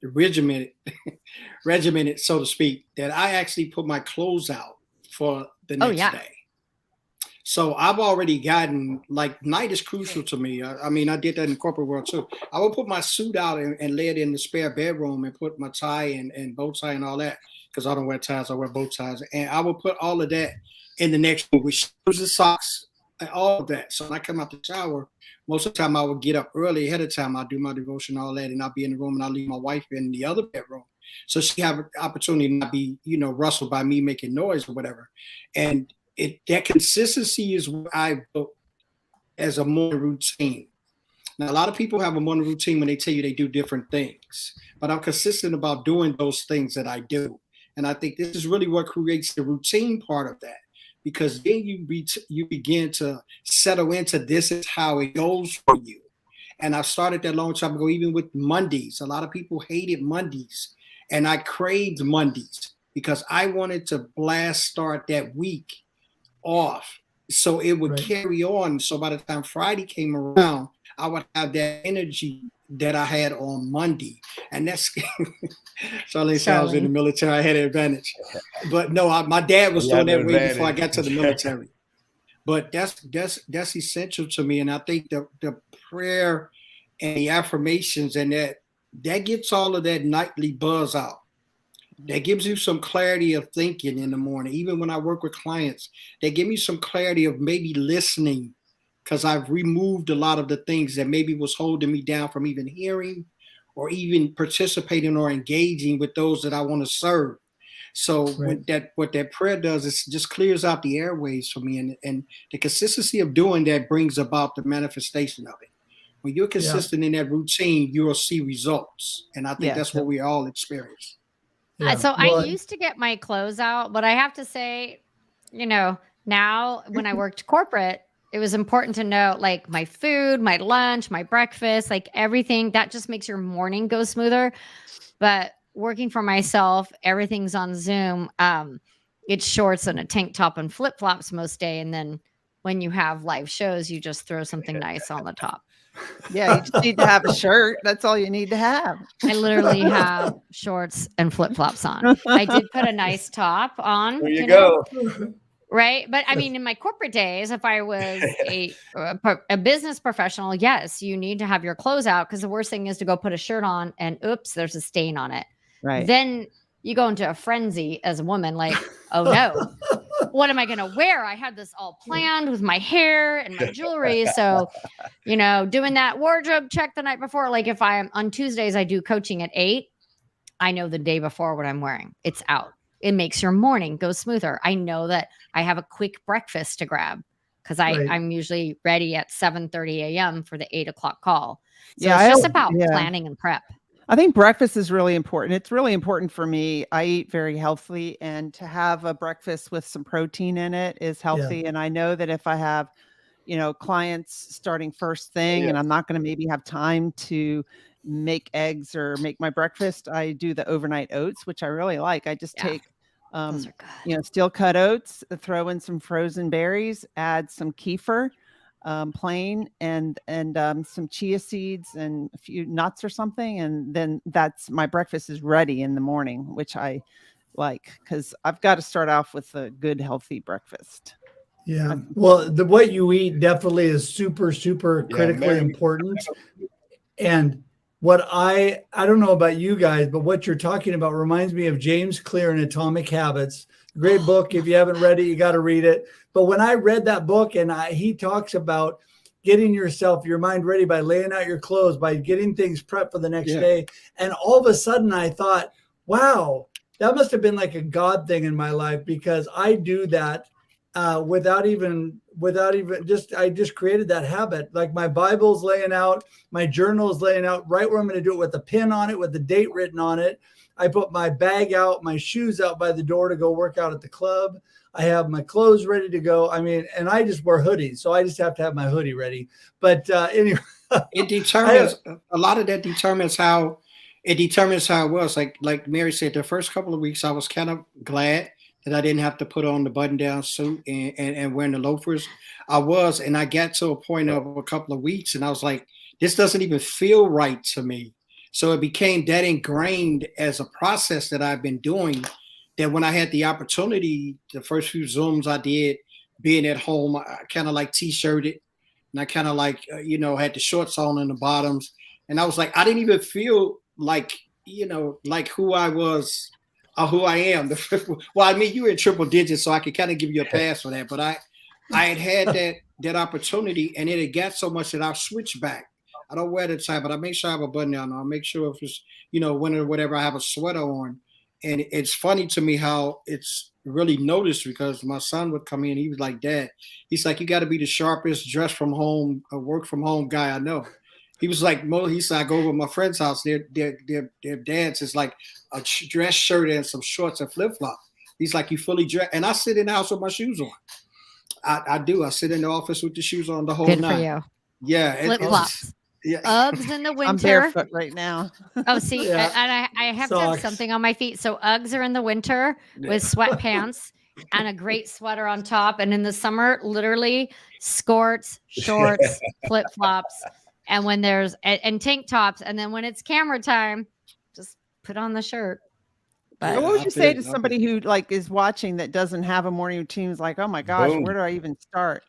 regimented, so to speak, that I actually put my clothes out for the next day. So I've already gotten, like, night is crucial to me. I mean, I did that in the corporate world too. I would put my suit out and lay it in the spare bedroom and put my tie and bow tie and all that, because I don't wear ties, I wear bow ties. And I would put all of that in the next room with shoes and socks and all of that. So when I come out the shower, most of the time I would get up early ahead of time. I'll do my devotion, all that, and I'll be in the room and I'll leave my wife in the other bedroom. So she have an opportunity to not be, rustled by me making noise or whatever. And that consistency is what I built as a morning routine. Now, a lot of people have a morning routine when they tell you they do different things, but I'm consistent about doing those things that I do. And I think this is really what creates the routine part of that, because then you begin to settle into, this is how it goes for you. And I started that long time ago, even with Mondays. A lot of people hated Mondays, and I craved Mondays because I wanted to start that week off so it would carry on. So by the time Friday came around, I would have that energy that I had on Monday. And that's Charlie said I was in the military, I had an advantage. But no, my dad was doing that way before I got to the military. But that's essential to me. And I think the prayer and the affirmations and that gets all of that nightly buzz out. That gives you some clarity of thinking in the morning. Even when I work with clients, they give me some clarity of maybe listening, because I've removed a lot of the things that maybe was holding me down from even hearing or even participating or engaging with those that I want to serve. So what that prayer does is just clears out the airways for me. And the consistency of doing that brings about the manifestation of it. When you're consistent in that routine, you will see results. And I think that's what we all experience.
Yeah. So I used to get my clothes out, but I have to say, now when I worked corporate, it was important to know, like, my food, my lunch, my breakfast, like everything that just makes your morning go smoother. But working for myself, everything's on Zoom. It's shorts and a tank top and flip flops most day. And then when you have live shows, you just throw something nice on the top.
Yeah, you just need to have a shirt. That's all you need to have.
I literally have shorts and flip-flops on. I did put a nice top on.
There you go.
Right? But I mean, in my corporate days, if I was a business professional, yes, you need to have your clothes out, because the worst thing is to go put a shirt on and oops, there's a stain on it.
Right.
Then you go into a frenzy as a woman, like, oh no, what am I going to wear? I had this all planned with my hair and my jewelry. So, doing that wardrobe check the night before, like if I'm on Tuesdays, I do coaching at 8. I know the day before what I'm wearing. It's out. it makes your morning go smoother. I know that I have a quick breakfast to grab because
Right.
I'm usually ready at 7:30 a.m. for the 8 o'clock call. So
Yeah,
it's just
I-
about
yeah.
planning and prep.
I think breakfast is really important. It's really important for me. I eat very healthily, and to have a breakfast with some protein in it is healthy. And I know that if I have, clients starting first thing, and I'm not going to maybe have time to make eggs or make my breakfast, I do the overnight oats, which I really like. I just
Yeah,
take,
those are good.
steel cut oats, throw in some frozen berries, add some kefir, plain, and some chia seeds and a few nuts or something, and then that's my breakfast is ready in the morning, which I like because I've got to start off with a good healthy breakfast.
Yeah. Well, what you eat definitely is super, super
Yeah,
critically
Mary-
important. And what I don't know about you guys, but what you're talking about reminds me of James Clear and Atomic Habits. Great book. If you haven't read it, you got to read it. But when I read that book, and he talks about getting your mind ready by laying out your clothes, by getting things prepped for the next day. And all of a sudden I thought, wow, that must have been like a God thing in my life, because I do that without even I just created that habit. Like my Bible's laying out, my journal's laying out right where I'm going to do it, with a pin on it, with the date written on it. I put my bag out, my shoes out by the door to go work out at the club. I have my clothes ready to go. I mean, and I just wear hoodies, so I just have to have my hoodie ready. But anyway,
it determines a lot of that determines how it was. Like Mary said, the first couple of weeks I was kind of glad that I didn't have to put on the button-down suit and wearing the loafers. And I got to a point of a couple of weeks, and I was like, this doesn't even feel right to me. So it became that ingrained as a process that I've been doing, that when I had the opportunity, the first few Zooms I did, being at home, I kind of like t-shirted, and I kind of like, had the shorts on in the bottoms. And I was like, I didn't even feel like, like who I was or who I am. Well, I mean, you were in triple digits, so I could kind of give you a pass for that. But I had that opportunity, and it had got so much that I've switched back. I don't wear the tie, but I make sure I have a button down. I'll make sure if it's, winter or whatever, I have a sweater on. And it's funny to me how it's really noticed, because my son would come in, he was like, Dad, he's like, you got to be the sharpest dress from home, work from home guy I know. He was like, he said, I go over to my friend's house, their dads is like a dress shirt and some shorts and flip flops. He's like, you fully dressed. And I sit in the house with my shoes on. I do. I sit in the office with the shoes on the whole night.
Good for you.
Yeah.
Flip flops.
Yeah.
Uggs in the winter.
I'm barefoot right now.
Oh, see,
Yeah.
and I have to have something on my feet. So Uggs are in the winter with sweatpants and a great sweater on top. And in the summer, literally skirts, shorts, flip flops, and when there's and tank tops. And then when it's camera time, just put on the shirt. But
what would you say to somebody who like is watching that doesn't have a morning routine? Is like, oh my gosh, where do I even start?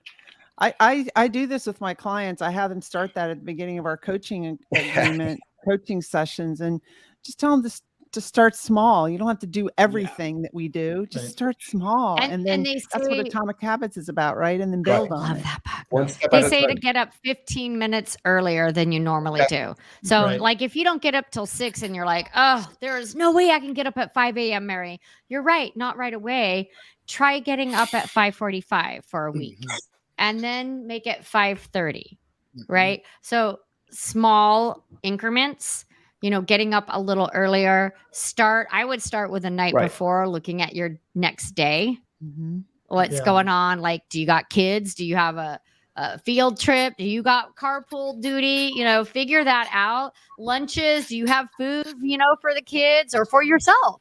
I do this with my clients. I have them start that at the beginning of our coaching agreement, coaching sessions, and just tell them to start small. You don't have to do everything that we do. Just start small. And then that's what Atomic Habits is about, right? And then build on it.
That book. They say to get up 15 minutes earlier than you normally do. So like if you don't get up till 6 and you're like, oh, there is no way I can get up at 5 a.m., Mary. You're right. Not right away. Try getting up at 5:45 for a week. And then make it 5:30, right? So small increments, getting up a little earlier. I would start with the night before, looking at your next day. What's going on? Like, do you got kids? Do you have a field trip? Do you got carpool duty? Figure that out. Lunches, do you have food, for the kids or for yourself?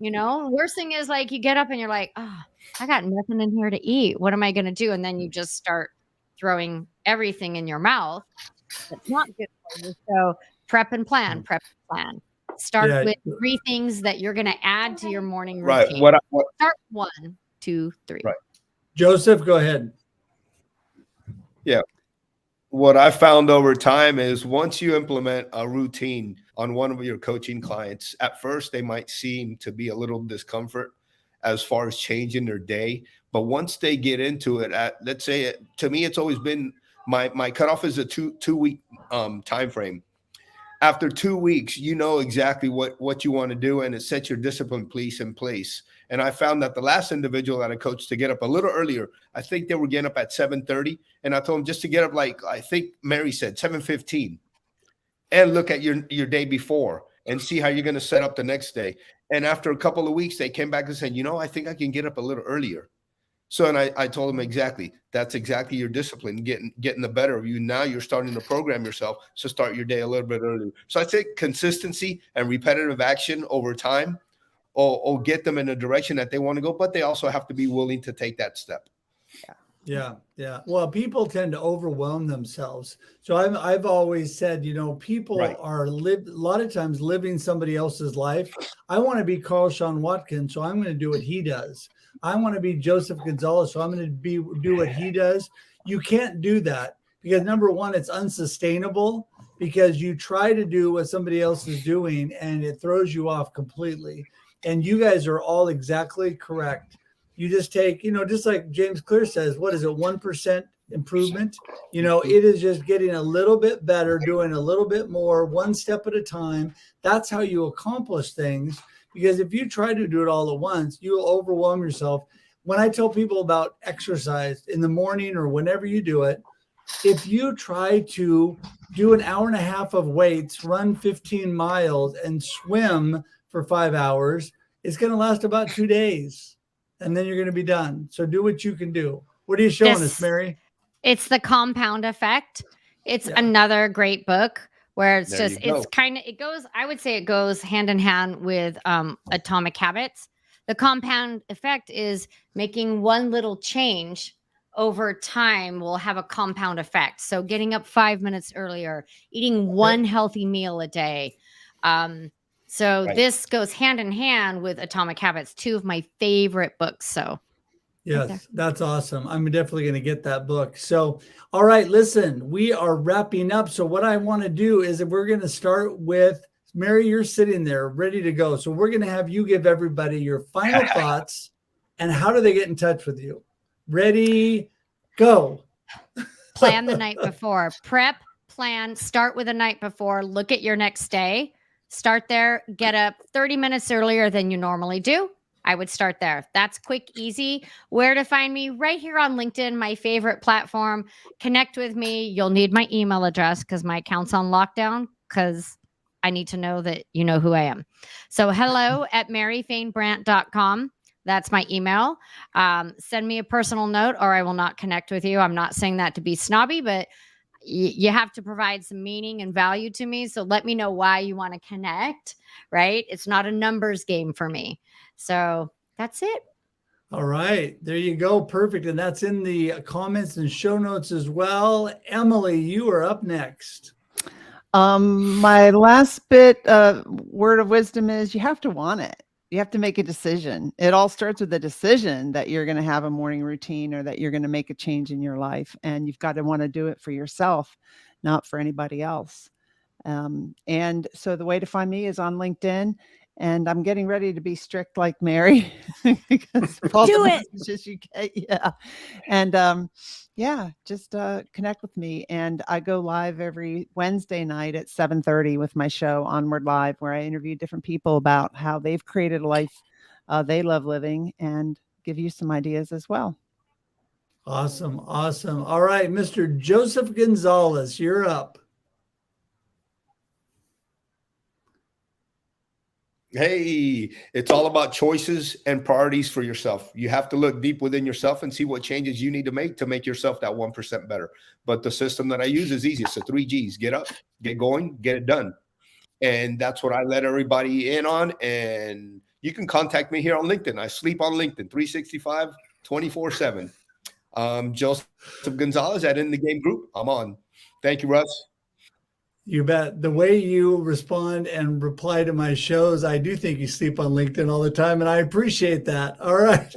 Worst thing is like you get up and you're like, oh, I got nothing in here to eat. What am I going to do? And then you just start throwing everything in your mouth. It's not good for you. So prep and plan. Start with 3 things that you're going to add to your morning routine. Start 1, 2, 3.
Right.
Joseph, go ahead.
Yeah. What I found over time is once you implement a routine on one of your coaching clients, at first they might seem to be a little discomfort as far as changing their day. But once they get into it, let's say, to me, it's always been my cutoff is a two week time frame. After 2 weeks, you know exactly what you want to do, and it sets your discipline piece in place. And I found that the last individual that I coached to get up a little earlier, I think they were getting up at 7:30, and I told them just to get up, like I think Mary said, 7:15, and look at your day before and see how you're going to set up the next day. And after a couple of weeks, they came back and said, I think I can get up a little earlier. So, and I told them exactly, that's exactly your discipline, getting the better of you. Now you're starting to program yourself to start your day a little bit earlier. So I say consistency and repetitive action over time will get them in a direction that they want to go, but they also have to be willing to take that step.
Yeah. Well, people tend to overwhelm themselves. So I've always said, people
Right.
are a lot of times living somebody else's life. I want to be Shawn Watkins, so I'm going to do what he does. I want to be Joseph Gonzalez, so I'm going to do what he does. You can't do that because number one, it's unsustainable because you try to do what somebody else is doing and it throws you off completely. And you guys are all exactly correct. You just take, just like James Clear says, what is it, 1% improvement? It is just getting a little bit better, doing a little bit more, one step at a time. That's how you accomplish things. Because if you try to do it all at once, you'll overwhelm yourself. When I tell people about exercise in the morning or whenever you do it, if you try to do an hour and a half of weights, run 15 miles, and swim for 5 hours, it's going to last about 2 days. And then you're going to be done. So do what you can do. What are you showing us, Mary?
It's The Compound Effect. It's another great book where it's
There
just,
you go.
it's kind of, I would say it goes hand in hand with Atomic Habits. The compound effect is making one little change over time will have a compound effect. So getting up 5 minutes earlier, eating one healthy meal a day. This goes hand in hand with Atomic Habits, two of my favorite books. So
yes, that's awesome. I'm definitely going to get that book. So, all right, listen, we are wrapping up. So what I want to do is that we're going to start with Mary, you're sitting there ready to go. So we're going to have you give everybody your final thoughts and how do they get in touch with you? Ready, go.
Plan the night before. Prep, plan, start with the night before. Look at your next day. Start there. Get up 30 minutes earlier than you normally do. I would start there. That's quick, easy. Where to find me? Right here on LinkedIn, my favorite platform. Connect with me. You'll need my email address because my account's on lockdown because I need to know that you know who I am. So hello@maryfainbrandt.com. That's my email. Send me a personal note or I will not connect with you. I'm not saying that to be snobby, but you have to provide some meaning and value to me. So let me know why you want to connect, right? It's not a numbers game for me. So that's it.
All right, there you go. Perfect. And that's in the comments and show notes as well. Emily, you are up next.
My last bit word of wisdom is you have to want it. You have to make a decision. It all starts with a decision that you're going to have a morning routine or that you're going to make a change in your life. And you've got to want to do it for yourself, not for anybody else. And so the way to find me is on LinkedIn. And I'm getting ready to be strict like Mary. Because of all
Do
the
it.
messages you get. Yeah. And just connect with me. And I go live every Wednesday night at 7:30 with my show Onward Live, where I interview different people about how they've created a life they love living and give you some ideas as well.
Awesome. Awesome. All right, Mr. Joseph Gonzalez, you're up.
Hey, it's all about choices and priorities for yourself. You have to look deep within yourself and see what changes you need to make yourself that 1% better. But the system that I use is easy. It's the 3 Gs. Get up, get going, get it done. And that's what I let everybody in on. And you can contact me here on LinkedIn. I sleep on LinkedIn 365, 24/7. Joseph Gonzalez at In the Game Group. I'm on. Thank you, Russ.
You bet. The way you respond and reply to my shows, I do think you sleep on LinkedIn all the time, and I appreciate that. All right.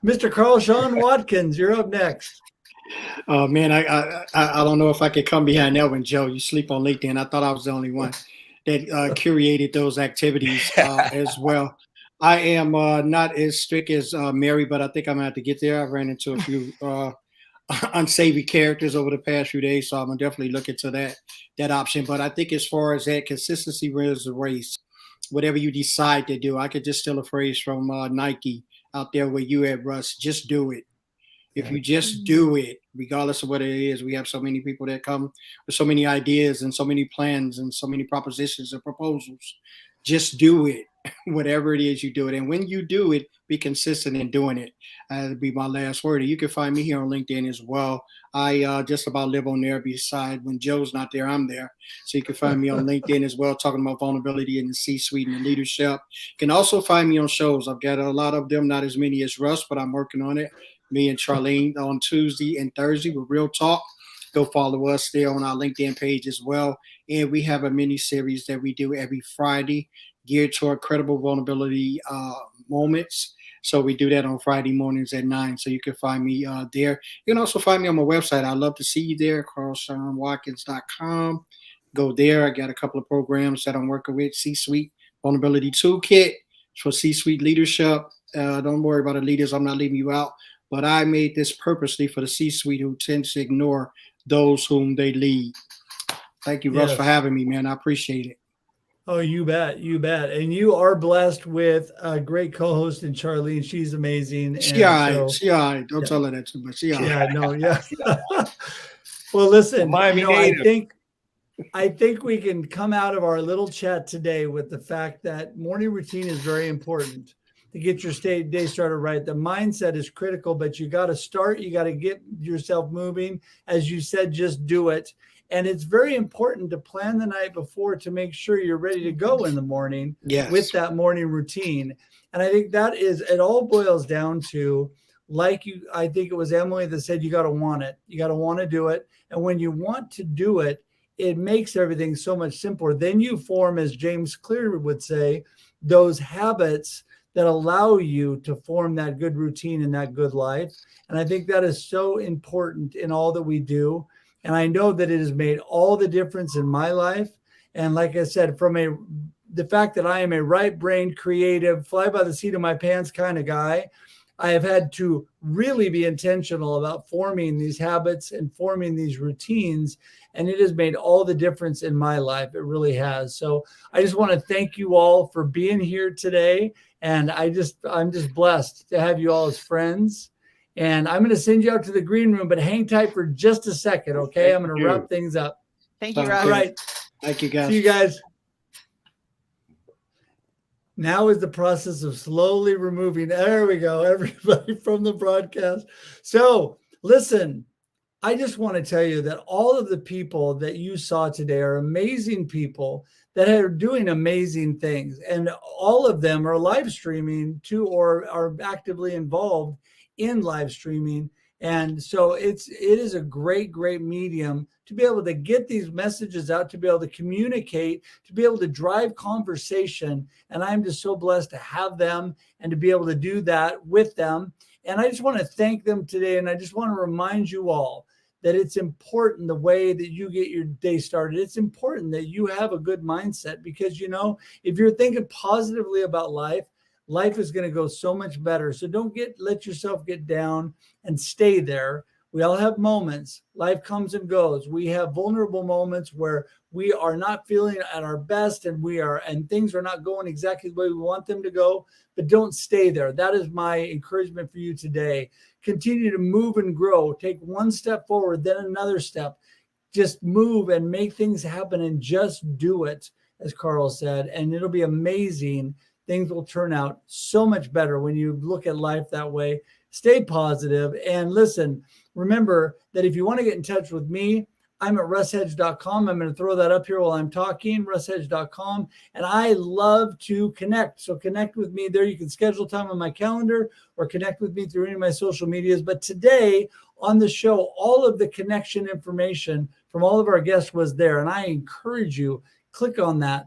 Mr. Shawn Watkins, you're up next.
Oh, man, I don't know if I could come behind that one, Joe. You sleep on LinkedIn. I thought I was the only one that curated those activities as well. I am not as strict as Mary, but I think I'm going to have to get there. I ran into a few unsavory characters over the past few days. So I'm gonna definitely look into that option. But I think as far as that, consistency wins the race. Whatever you decide to do, I could just steal a phrase from Nike out there where you at, Russ. Just do it. If you just do it, regardless of what it is, we have so many people that come with so many ideas and so many plans and so many propositions and proposals. Just do it. Whatever it is, you do it. And when you do it, be consistent in doing it. That'll be my last word. And you can find me here on LinkedIn as well. I just about live on there beside when Joe's not there, I'm there. So you can find me on LinkedIn as well, talking about vulnerability in the C-suite and the leadership. You can also find me on shows. I've got a lot of them, not as many as Russ, but I'm working on it. Me and Charlene on Tuesday and Thursday with Real Talk. Go follow us there on our LinkedIn page as well. And we have a mini series that we do every Friday geared toward credible vulnerability moments. So we do that on Friday mornings at 9. So you can find me there. You can also find me on my website. I'd love to see you there, carlshawnwatkins.com. Go there. I got a couple of programs that I'm working with. C-Suite Vulnerability Toolkit for C-Suite leadership. Don't worry about the leaders. I'm not leaving you out. But I made this purposely for the C-suite who tends to ignore those whom they lead. Thank you, Russ, for having me, man. I appreciate it.
Oh, you bet. You bet. And you are blessed with a great co-host in Charlene. She's amazing.
She all right. She all right. Don't tell her that too much. She all right.
Yeah, no, yeah. Well, listen, I think we can come out of our little chat today with the fact that morning routine is very important to get your day started right. The mindset is critical, but you got to start. You got to get yourself moving. As you said, just do it. And it's very important to plan the night before to make sure you're ready to go in the morning with that morning routine. And I think that is, it all boils down to, I think it was Emily that said, you got to want it. You got to want to do it. And when you want to do it, it makes everything so much simpler. Then you form, as James Clear would say, those habits that allow you to form that good routine and that good life. And I think that is so important in all that we do. And I know that it has made all the difference in my life. And like I said, the fact that I am a right-brained, creative, fly by the seat of my pants kind of guy, I have had to really be intentional about forming these habits and forming these routines. And it has made all the difference in my life. It really has. So I just want to thank you all for being here today. And I'm just blessed to have you all as friends. And I'm going to send you out to the green room, but hang tight for just a second, okay? I'm going to wrap things up.
Thank you, Russ.
All right.
Thank you, guys.
See you guys. Now is the process of slowly removing, there we go, everybody from the broadcast. So listen, I just want to tell you that all of the people that you saw today are amazing people that are doing amazing things. And all of them are live streaming too, or are actively involved in live streaming. And so it is a great, great medium to be able to get these messages out, to be able to communicate, to be able to drive conversation. And I'm just so blessed to have them and to be able to do that with them. And I just want to thank them today. And I just want to remind you all that it's important the way that you get your day started. It's important that you have a good mindset, because, you know, if you're thinking positively about life is going to go so much better. So don't let yourself get down and stay there. We all have moments. Life comes and goes. We have vulnerable moments where we are not feeling at our best and things are not going exactly the way we want them to go, but don't stay there. That is my encouragement for you today. Continue to move and grow. Take one step forward, then another step. Just move and make things happen and just do it, as Carl said, and it'll be amazing. Things will turn out so much better when you look at life that way. Stay positive. And listen, remember that if you want to get in touch with me, I'm at russhedge.com. I'm going to throw that up here while I'm talking, russhedge.com. And I love to connect. So connect with me there. You can schedule time on my calendar or connect with me through any of my social medias. But today on the show, all of the connection information from all of our guests was there. And I encourage you, click on that.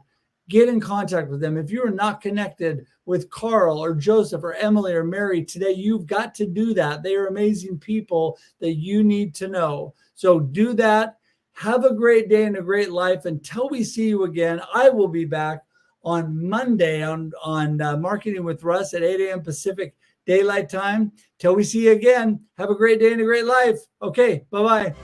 Get in contact with them. If you are not connected with Carl or Joseph or Emily or Mary today, you've got to do that. They are amazing people that you need to know. So do that. Have a great day and a great life. Until we see you again, I will be back on Monday on Marketing with Russ at 8 a.m. Pacific, daylight time. Till we see you again, have a great day and a great life. Okay, bye-bye.